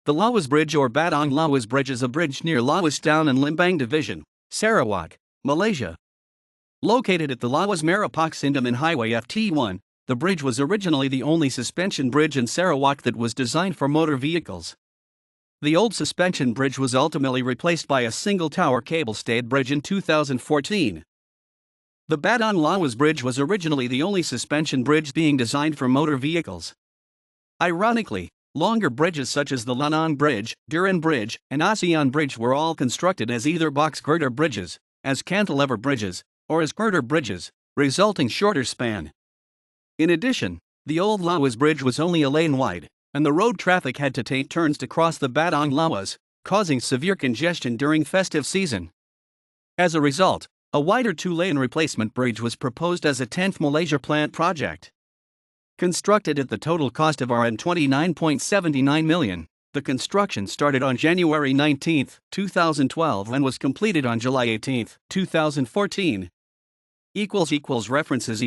The Lawas Bridge or Batang Lawas Bridge is a bridge near Lawas Town in Limbang Division, Sarawak, Malaysia. Located at the Lawas-Merapok-Sindumin Highway FT1, the bridge was originally the only suspension bridge in Sarawak that was designed for motor vehicles. The old suspension bridge was ultimately replaced by a single-tower cable-stayed bridge in 2014. The Batang Lawas Bridge was originally the only suspension bridge being designed for motor vehicles. Ironically, longer bridges such as the Limbang Bridge, Duran Bridge, and ASEAN Bridge were all constructed as either box girder bridges, as cantilever bridges, or as girder bridges, resulting shorter span. In addition, the old Lawas Bridge was only a lane wide, and the road traffic had to take turns to cross the Batang Lawas, causing severe congestion during festive season. As a result, a wider two-lane replacement bridge was proposed as a 10th Malaysia plant project. Constructed at the total cost of RM29.79 million, the construction started on January 19, 2012 and was completed on July 18, 2014. References